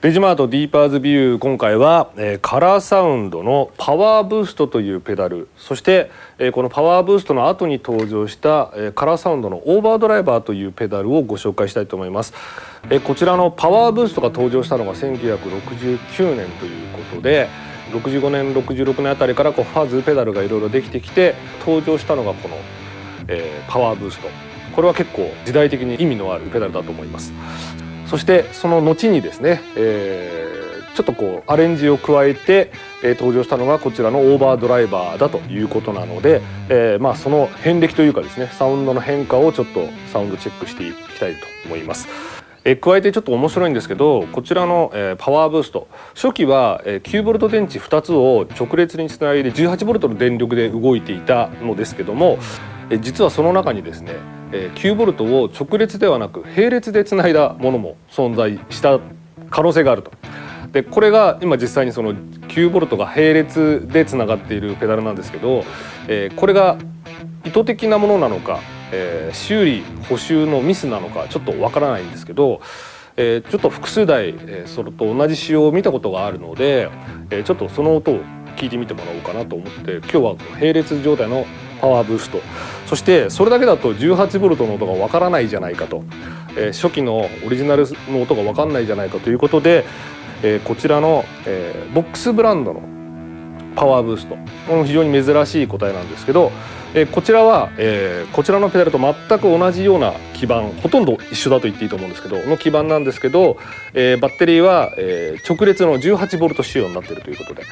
デジマートディーパーズビュー、今回は、カラーサウンドのパワーブーストというペダル、そして、このパワーブーストの後に登場した、カラーサウンドのオーバードライバーというペダルをご紹介したいと思います。こちらのパワーブーストが登場したのが1969年ということで、65年66年あたりからファズペダルがいろいろできてきて登場したのがこの、パワーブースト。これは結構時代的に意味のあるペダルだと思います。そしてその後にですね、ちょっとアレンジを加えて、登場したのがこちらのオーバードライバーだということなので、その遍歴というかですね、サウンドの変化をちょっとサウンドチェックしていきたいと思います。加えてちょっと面白いんですけど、こちらの、パワーブースト、初期は、9V 電池2つを直列につないで 18V の電力で動いていたのですけども、実はその中にですね、9V を直列ではなく並列でつないだものも存在した可能性があると。でこれが今実際にその 9V が並列でつながっているペダルなんですけど、これが意図的なものなのか、修理補修のミスなのかちょっとわからないんですけど、ちょっと複数台、それと同じ仕様を見たことがあるので、ちょっとその音を聞いてみてもらおうかなと思って、今日は並列状態のパワーブースト、そしてそれだけだと 18V の音がわからないじゃないかと、初期のオリジナルの音がわかんないじゃないかということで、こちらの、ボックスブランドのパワーブースト、この非常に珍しい個体なんですけど、こちらは、こちらのペダルと全く同じような基板、ほとんど一緒だと言っていいと思うんですけどの基板なんですけど、バッテリーは、直列の 18V 仕様になっているということで、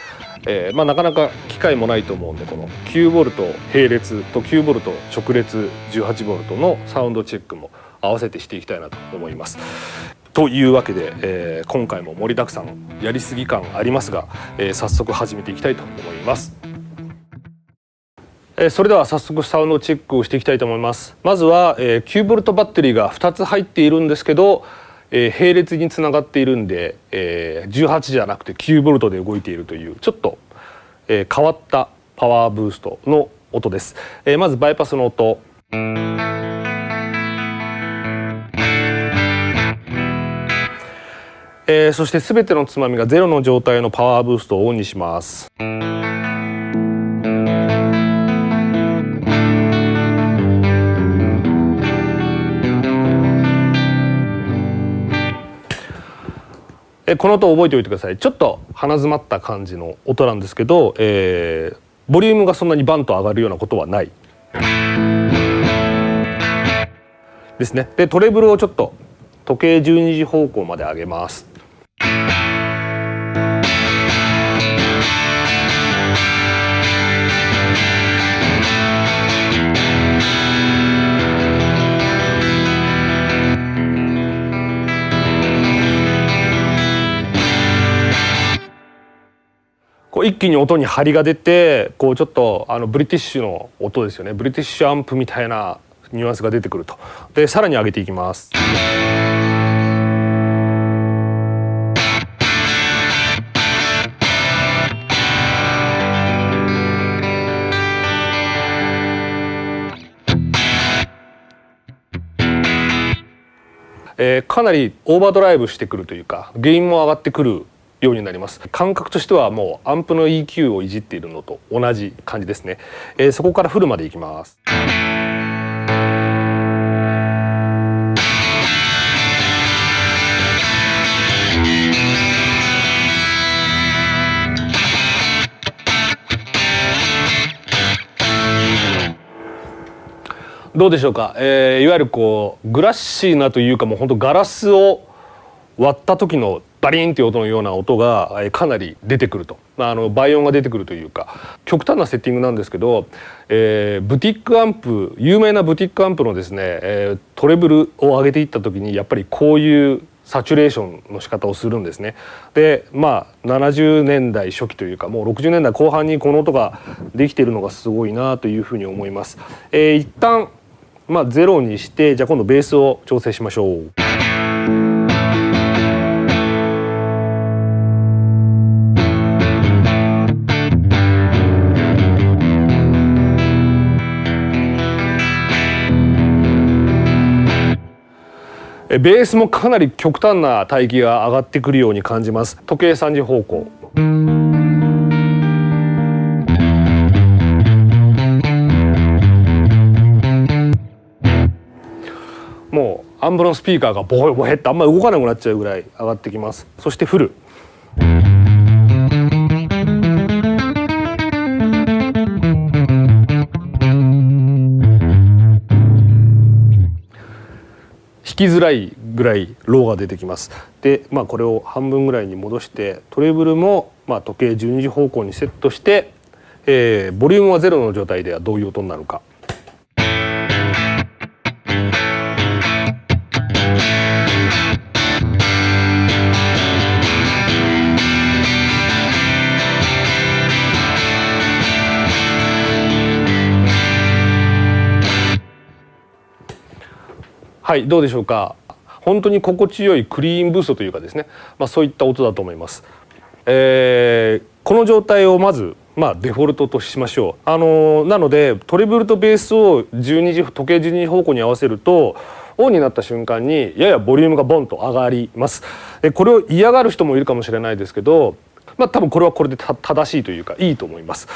なかなか機会もないと思うんで、この 9V 並列と 9V 直列 18V のサウンドチェックも合わせてしていきたいなと思います。というわけで、今回も盛りだくさん、やりすぎ感ありますが、早速始めていきたいと思います。それでは早速サウンドチェックをしていきたいと思います。まずは、9V バッテリーが2つ入っているんですけど、並列につながっているんで、18じゃなくて 9V で動いているというちょっと、変わったパワーブーストの音です。まずバイパスの音、そして全てのつまみがゼロの状態のパワーブーストをオンにします。この音を覚えておいてください。ちょっと鼻詰まった感じの音なんですけど、ボリュームがそんなにバンと上がるようなことはないですね。でトレブルをちょっと時計12時方向まで上げます。一気に音に張りが出て、ちょっとブリティッシュの音ですよね、ブリティッシュアンプみたいなニュアンスが出てくると。でさらに上げていきます。かなりオーバードライブしてくるというか、ゲインも上がってくるようになります。感覚としてはもうアンプの EQ をいじっているのと同じ感じですね。そこからフルまでいきます。どうでしょうか。いわゆるグラッシーなというか、もう本当ガラスを割った時のバリンっていう音のような音がかなり出てくると、倍音が出てくるというか、極端なセッティングなんですけど、ブティックアンプ、有名なブティックアンプのですね、トレブルを上げていった時にやっぱりこういうサチュレーションの仕方をするんですね。で70年代初期というか、もう60年代後半にこの音ができているのがすごいなというふうに思います。一旦ゼロにして、じゃあ今度ベースを調整しましょう。ベースもかなり極端な帯域が上がってくるように感じます。時計3時方向。もうアンブロンスピーカーがボヘボヘってあんまり動かなくなっちゃうぐらい上がってきます。そしてフル。弾きづらいぐらいローが出てきます。で、これを半分ぐらいに戻してトレブルも時計12時方向にセットして、ボリュームはゼロの状態ではどういう音になるか。はい、どうでしょうか。本当に心地よいクリーンブーストというかですね、そういった音だと思います。この状態をまずデフォルトとしましょう。なのでトレブルとベースを時計12時方向に合わせるとオンになった瞬間にややボリュームがボンと上がります。これを嫌がる人もいるかもしれないですけど、多分これはこれで正しいというかいいと思います。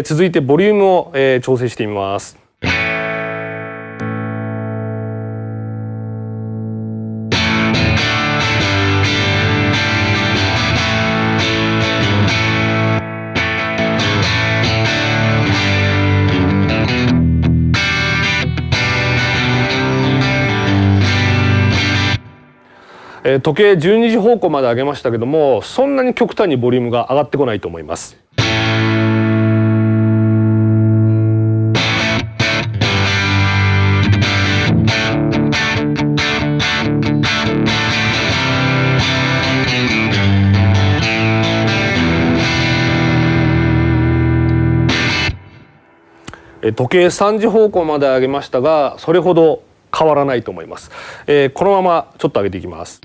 続いてボリュームを、調整してみます。時計12時方向まで上げましたけども、そんなに極端にボリュームが上がってこないと思います。時計3時方向まで上げましたが、それほど変わらないと思います。このままちょっと上げていきます。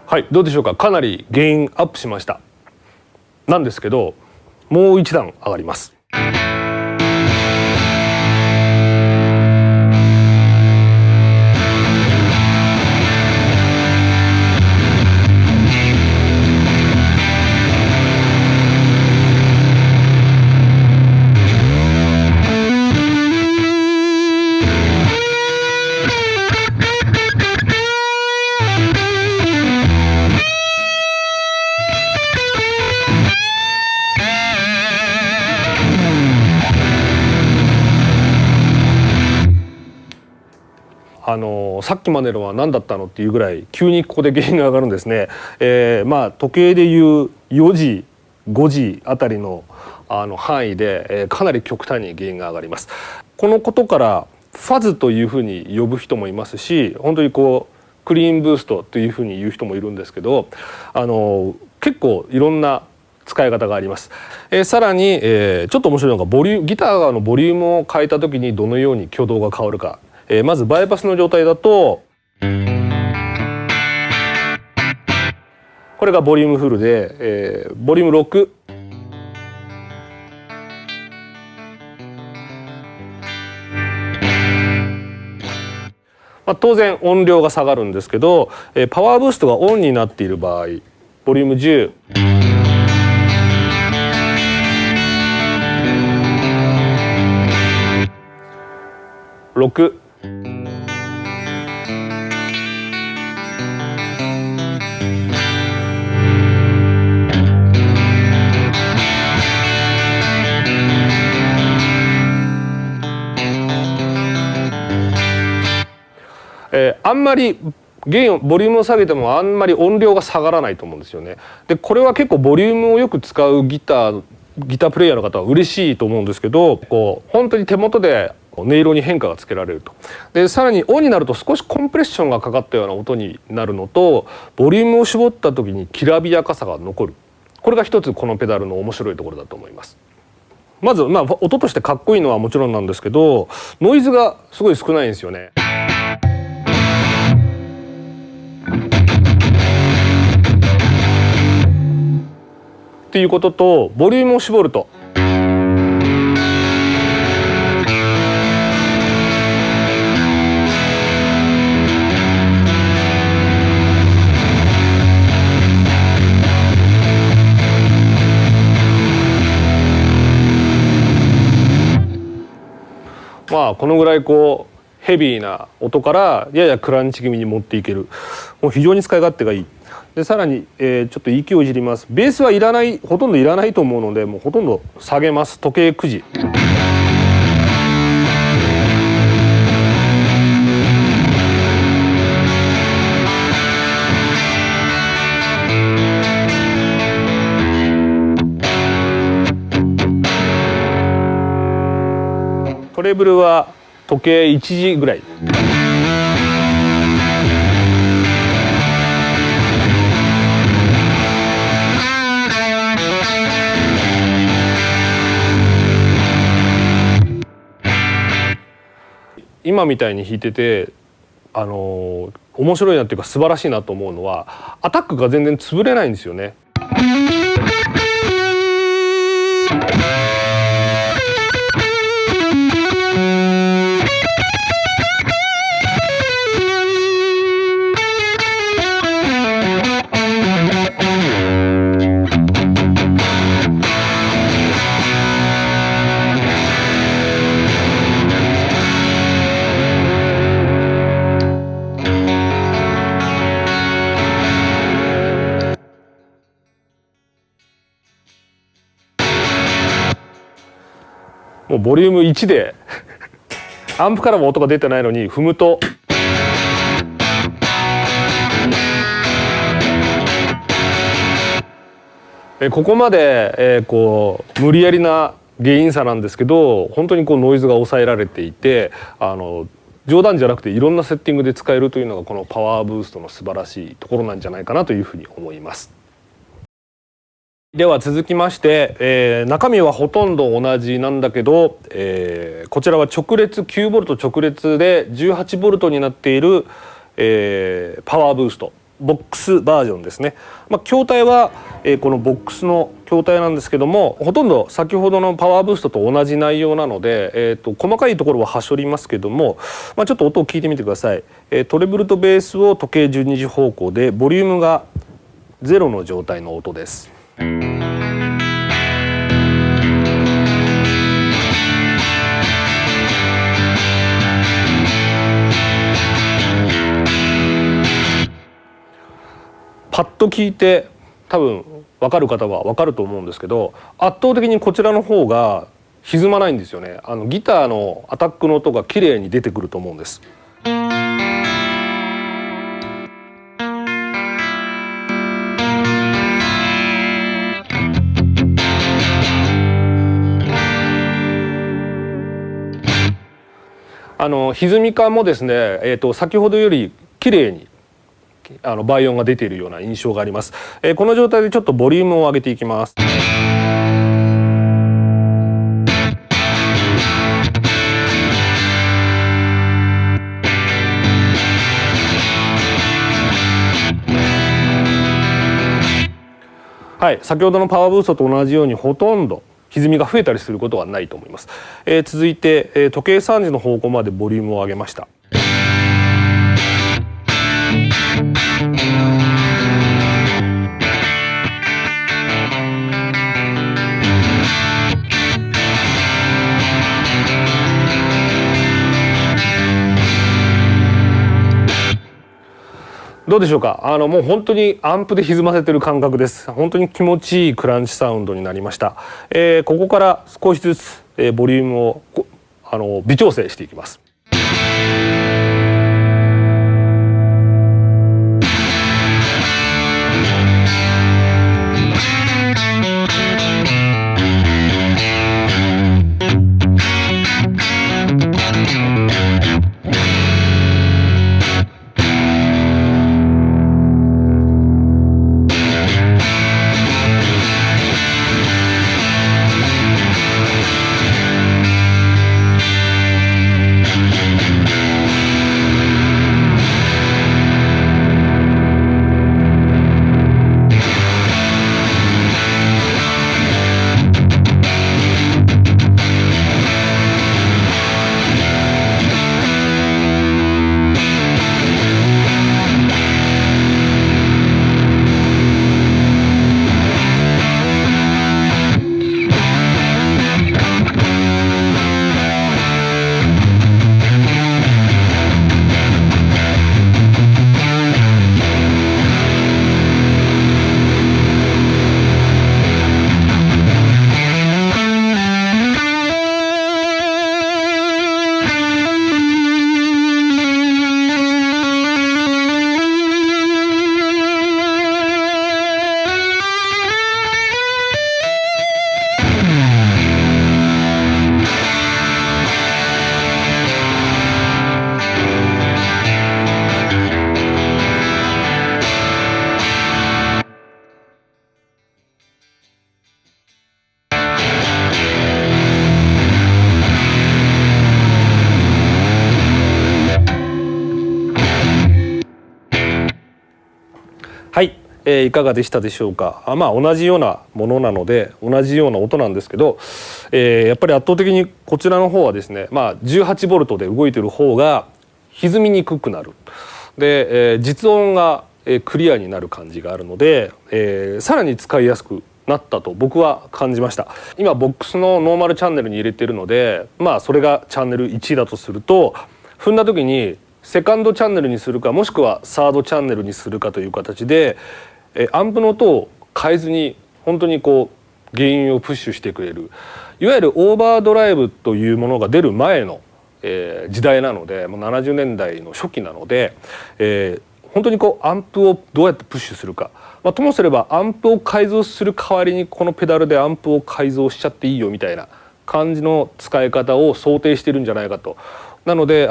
はい、どうでしょうか。かなりゲインアップしました。なんですけど、もう一段上がります。さっきまでのは何だったのっていうぐらい急にここでゲインが上がるんですね。時計でいう4時5時あたりの範囲で、かなり極端にゲインが上がります。このことからファズというふうに呼ぶ人もいますし、本当にクリーンブーストというふうに言う人もいるんですけど、結構いろんな使い方があります。さらに、ちょっと面白いのがギターのボリュームを変えた時にどのように挙動が変わるか。まずバイパスの状態だとこれがボリュームフルで、ボリューム6。当然音量が下がるんですけど、パワーブーストがオンになっている場合ボリューム10。6。あんまりボリュームを下げてもあんまり音量が下がらないと思うんですよね。でこれは結構ボリュームをよく使うギタープレイヤーの方は嬉しいと思うんですけど、本当に手元で音色に変化がつけられると。でさらにオンになると少しコンプレッションがかかったような音になるのと、ボリュームを絞った時にきらびやかさが残る。これが一つこのペダルの面白いところだと思います。まず音としてかっこいいのはもちろんなんですけど、ノイズがすごい少ないんですよね。っていうことと、ボリュームを絞るとこのぐらいヘビーな音からややクランチ気味に持っていける。もう非常に使い勝手がいい。でさらに、ちょっと EQ をいじります。ベースはいらない、ほとんどいらないと思うので、もうほとんど下げます。時計9時。トレブルは時計1時ぐらい。今みたいに弾いてて面白いなっていうか素晴らしいなと思うのは、アタックが全然潰れないんですよね。もうボリューム1でアンプからも音が出てないのに踏むとここまで、無理やりなゲイン差なんですけど、本当にノイズが抑えられていて、冗談じゃなくていろんなセッティングで使えるというのがこのパワーブーストの素晴らしいところなんじゃないかなというふうに思います。では続きまして、中身はほとんど同じなんだけど、こちらは直列 9V 直列で 18V になっている、パワーブーストボックスバージョンですね。筐体は、このボックスの筐体なんですけども、ほとんど先ほどのパワーブーストと同じ内容なので、細かいところははしょりますけども、ちょっと音を聞いてみてください。トレブルとベースを時計12時方向で、ボリュームが0の状態の音です。パッと聞いて多分分かる方は分かると思うんですけど、圧倒的にこちらの方が歪まないんですよね。ギターのアタックの音が綺麗に出てくると思うんです。歪み感もですね、先ほどより綺麗に倍音が出ているような印象があります。この状態でちょっとボリュームを上げていきます。はい、先ほどのパワーブーストと同じようにほとんど歪みが増えたりすることはないと思います。続いて、時計3時の方向までボリュームを上げました。どうでしょうか。もう本当にアンプで歪ませてる感覚です。本当に気持ちいいクランチサウンドになりました。ここから少しずつ、ボリュームを微調整していきます。いかがでしたでしょうか。同じようなものなので同じような音なんですけど、やっぱり圧倒的にこちらの方はですね、18ボルトで動いている方が歪みにくくなる。で、実音がクリアになる感じがあるので、さらに使いやすくなったと僕は感じました。今ボックスのノーマルチャンネルに入れているので、それがチャンネル1だとすると、踏んだ時にセカンドチャンネルにするかもしくはサードチャンネルにするかという形で、アンプの音を変えずに本当にゲインをプッシュしてくれる、いわゆるオーバードライブというものが出る前の、時代なので、もう70年代の初期なので、本当にアンプをどうやってプッシュするか、ともすればアンプを改造する代わりにこのペダルでアンプを改造しちゃっていいよみたいな感じの使い方を想定してるんじゃないかと。なので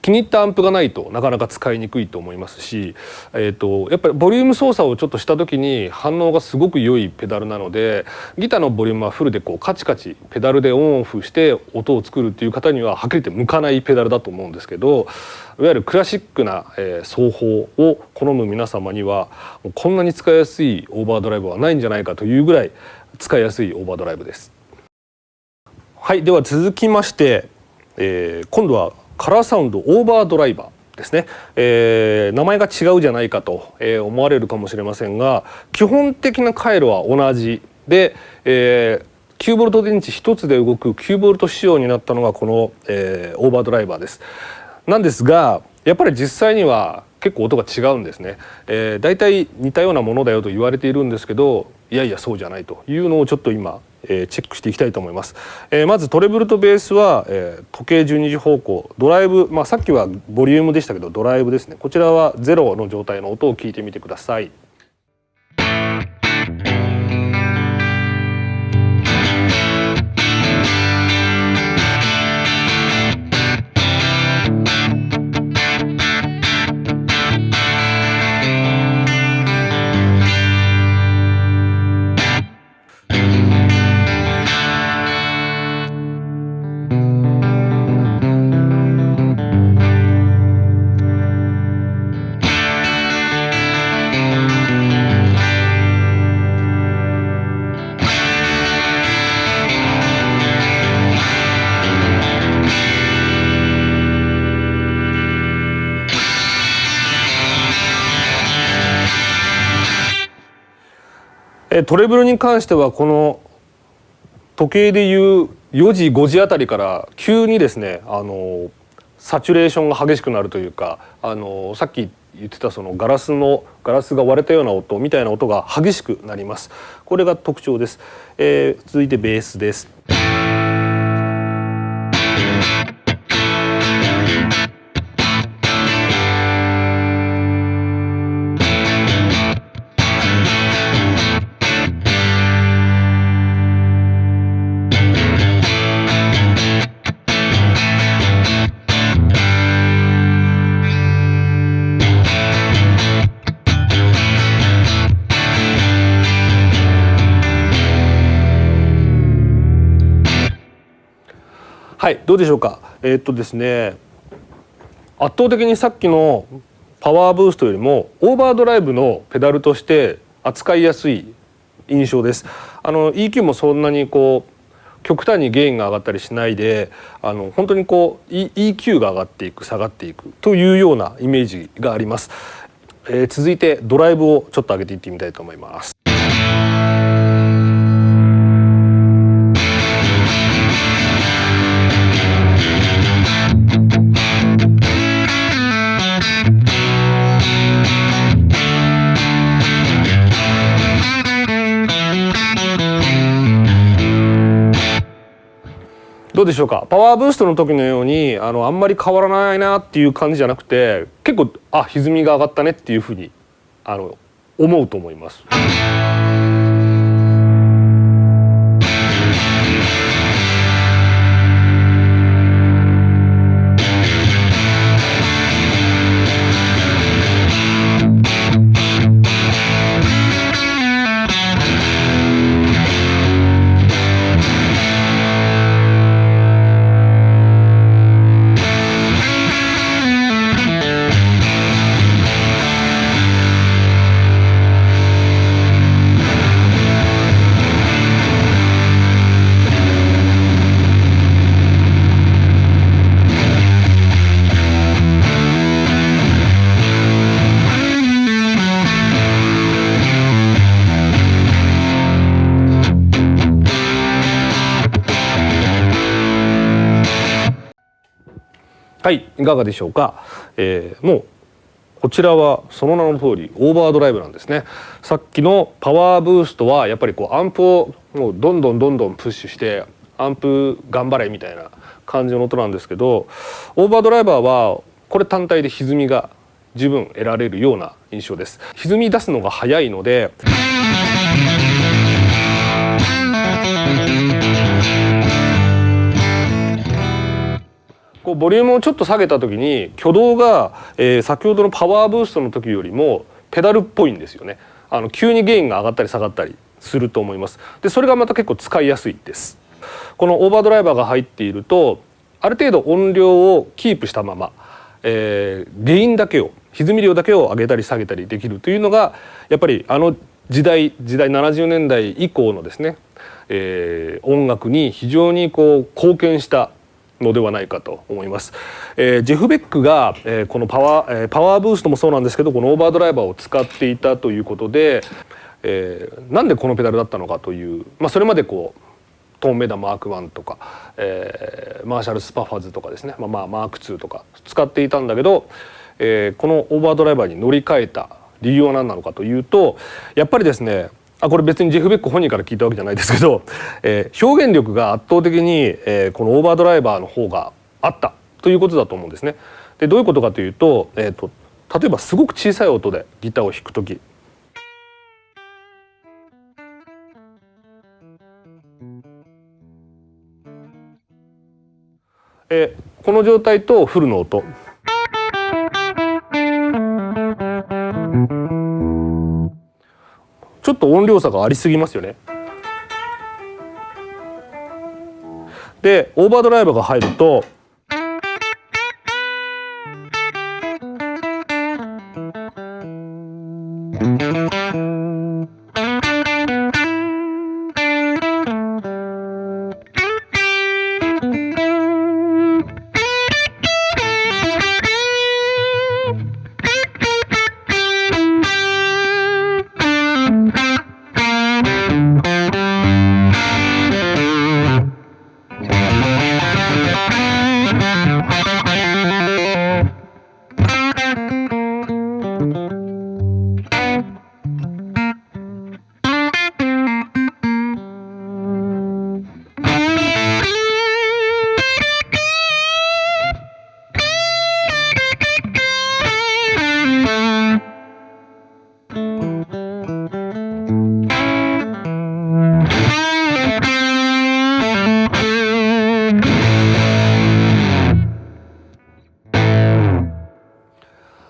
気に入ったアンプがないとなかなか使いにくいと思いますし、やっぱりボリューム操作をちょっとした時に反応がすごく良いペダルなので、ギターのボリュームはフルでカチカチペダルでオンオフして音を作るっていう方にははっきり言って向かないペダルだと思うんですけど、いわゆるクラシックな奏法を好む皆様にはこんなに使いやすいオーバードライブはないんじゃないかというぐらい使いやすいオーバードライブです。はい、では続きまして、今度はカラーサウンドオーバードライバーですね。名前が違うじゃないかと思われるかもしれませんが、基本的な回路は同じで、9ボルト電池1つで動く9ボルト仕様になったのがこの、オーバードライバーです。なんですがやっぱり実際には結構音が違うんですね。だいたい似たようなものだよと言われているんですけど、いやいやそうじゃないというのをちょっと今チェックしていきたいと思います。まずトレブルとベースは、時計12時方向、ドライブ、さっきはボリュームでしたけどドライブですね。こちらはゼロの状態の音を聞いてみてください。トレブルに関してはこの時計でいう4時5時あたりから急にですねサチュレーションが激しくなるというか、さっき言ってたそのガラスが割れたような音みたいな音が激しくなります。これが特徴です。続いてベースです。はい、どうでしょうか。ですね、圧倒的にさっきのパワーブーストよりもオーバードライブのペダルとして扱いやすい印象です。EQ もそんなに極端にゲインが上がったりしないで、本当にEQ が上がっていく下がっていくというようなイメージがあります。続いてドライブをちょっと上げていってみたいと思います。どうでしょうか。パワーブーストの時のようにあんまり変わらないなっていう感じじゃなくて、結構歪みが上がったねっていうふうに思うと思います。はい、いかがでしょうか。もうこちらはその名の通りオーバードライブなんですね。さっきのパワーブーストはやっぱりこうアンプをもうどんどんプッシュしてアンプ頑張れみたいな感じの音なんですけど、オーバードライバーはこれ単体で歪みが十分得られるような印象です。歪み出すのが早いのでこうボリュームをちょっと下げた時に挙動が、先ほどのパワーブーストの時よりもペダルっぽいんですよね。急にゲインが上がったり下がったりすると思います。でそれがまた結構使いやすいです。このオーバードライバーが入っているとある程度音量をキープしたまま、ゲインだけを歪み量だけを上げたり下げたりできるというのがやっぱり時代70年代以降のですね、音楽に非常にこう貢献したのではないかと思います。ジェフ・ベックが、このパワーブーストもそうなんですけどこのオーバードライバーを使っていたということで、なんでこのペダルだったのかという、それまでこうトーンメダマーク1とか、マーシャルスパファズとかですね、マーク2とか使っていたんだけど、このオーバードライバーに乗り換えた理由は何なのかというとやっぱりですねこれ別にジェフ・ベック本人から聞いたわけじゃないですけど、表現力が圧倒的に、このオーバードライバーの方があったということだと思うんですね。でどういうことかというと、例えばすごく小さい音でギターを弾くときこの状態とフルの音ちょっと音量差がありすぎますよね。でオーバードライバーが入ると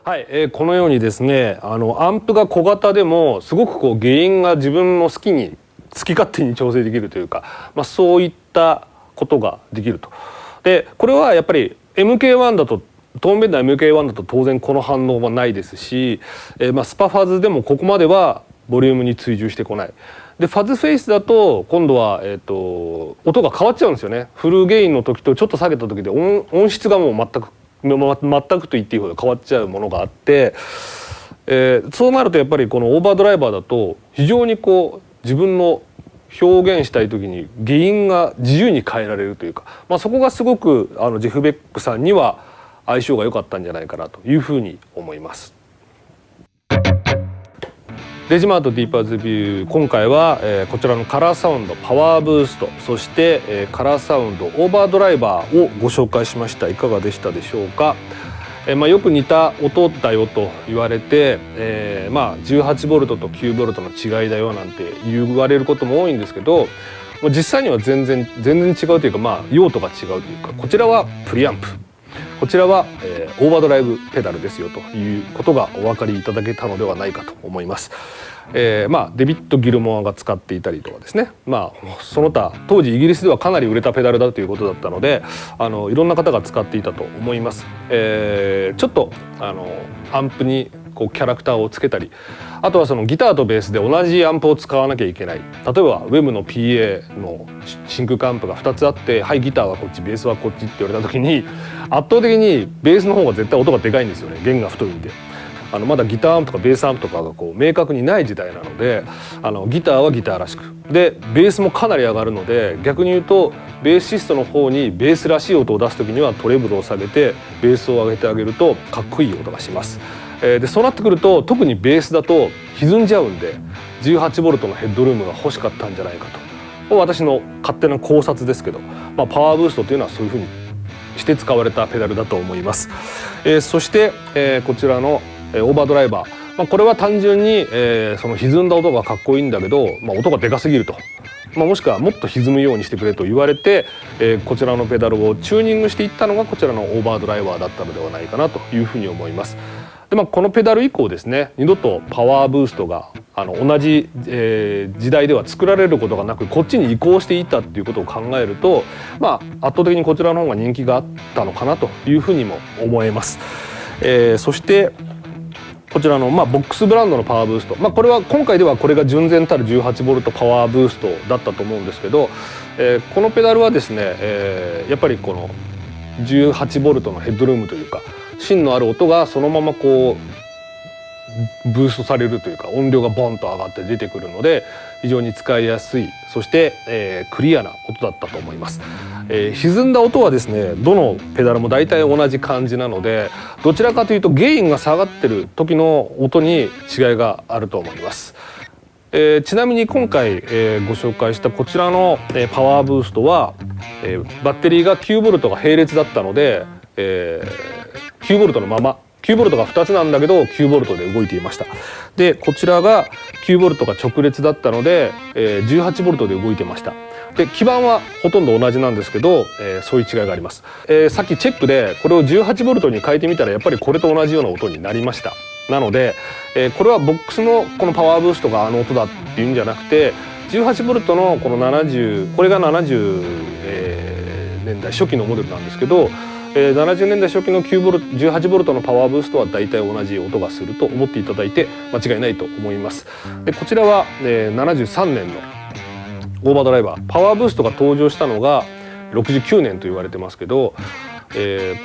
はい、このようにですねアンプが小型でもすごくこうゲインが自分の好き勝手に調整できるというか、そういったことができると。でこれはやっぱり MK1 だとトーンベンダー MK1 だと当然この反応はないですし、スパファズでもここまではボリュームに追従してこない。でファズフェイスだと今度は、音が変わっちゃうんですよね。フルゲインの時とちょっと下げた時で音質がもう全くと言っていいほど変わっちゃうものがあって、そうなるとやっぱりこのオーバードライバーだと非常にこう自分の表現したい時にゲインが自由に変えられるというか、そこがすごくジェフ・ベックさんには相性が良かったんじゃないかなというふうに思います。レジマートディーパーズビュー今回は、こちらのカラーサウンドパワーブーストそして、カラーサウンドオーバードライバーをご紹介しました。いかがでしたでしょうか。よく似た音だよと言われて、18V と 9V の違いだよなんて言われることも多いんですけど実際には全然違うというか、用途が違うというかこちらはプリアンプこちらは、オーバードライブペダルですよということがお分かりいただけたのではないかと思います。デビッド・ギルモアが使っていたりとかですね、その他当時イギリスではかなり売れたペダルだということだったのでいろんな方が使っていたと思います。ちょっとアンプにこうキャラクターをつけたりあとはそのギターとベースで同じアンプを使わなきゃいけない例えば WEM の PA の真空管アンプが2つあってはいギターはこっちベースはこっちって言われた時に圧倒的にベースの方が絶対音がでかいんですよね。弦が太いんで。まだギターアンプとかベースアンプとかがこう明確にない時代なのでギターはギターらしくでベースもかなり上がるので逆に言うとベーシストの方にベースらしい音を出す時にはトレブルを下げてベースを上げてあげるとかっこいい音がします。でそうなってくると特にベースだと歪んじゃうんで 18V のヘッドルームが欲しかったんじゃないかと私の勝手な考察ですけど、パワーブーストというのはそういうふうにして使われたペダルだと思います。そして、こちらのオーバードライバー、これは単純に、その歪んだ音がかっこいいんだけど、音がでかすぎると、もしくはもっと歪むようにしてくれと言われて、こちらのペダルをチューニングしていったのがこちらのオーバードライバーだったのではないかなというふうに思います。でこのペダル以降ですね二度とパワーブーストが同じ、時代では作られることがなくこっちに移行していったっていうことを考えると、圧倒的にこちらの方が人気があったのかなというふうにも思えます。そしてこちらの、ボックスブランドのパワーブースト、これは今回ではこれが純然たる 18V パワーブーストだったと思うんですけど、このペダルはですね、やっぱりこの 18V のヘッドルームというか芯のある音がそのままこうブーストされるというか音量がボンと上がって出てくるので非常に使いやすいそして、クリアな音だったと思います。歪んだ音はですねどのペダルも大体同じ感じなのでどちらかというとゲインが下がってる時の音に違いがあると思います。ちなみに今回、ご紹介したこちらの、パワーブーストは、バッテリーが 9V が並列だったので、9V のまま 9V が2つなんだけど 9V で動いていました。でこちらが 9V が直列だったので、18V で動いてました。で基板はほとんど同じなんですけど、そういう違いがあります。さっきチェックでこれを 18V に変えてみたらやっぱりこれと同じような音になりました。なので、これはボックスのこのパワーブーストが音だっていうんじゃなくて 18V のこの70これが70、年代初期のモデルなんですけど70年代初期の 18V のパワーブーストは大体同じ音がすると思っていただいて間違いないと思います。でこちらは、73年のオーバードライバーパワーブーストが登場したのが69年と言われてますけど、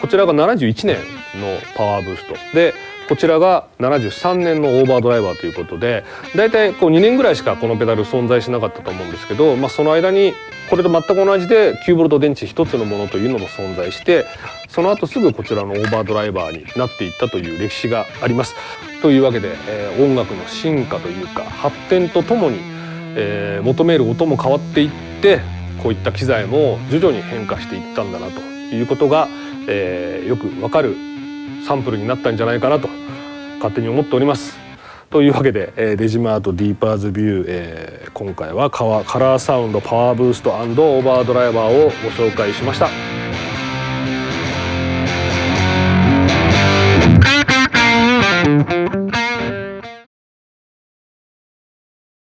こちらが71年のパワーブーストでこちらが73年のオーバードライバーということで大体こう2年ぐらいしかこのペダル存在しなかったと思うんですけど、その間にこれと全く同じで 9V 電池1つのものというのも存在してその後すぐこちらのオーバードライバーになっていったという歴史があります。というわけで、音楽の進化というか発展とともに、求める音も変わっていってこういった機材も徐々に変化していったんだなということが、よくわかるサンプルになったんじゃないかなと勝手に思っております。というわけで、デジマートディーパーズビュー、今回はカラーサウンドパワーブースト&オーバードライバーをご紹介しました。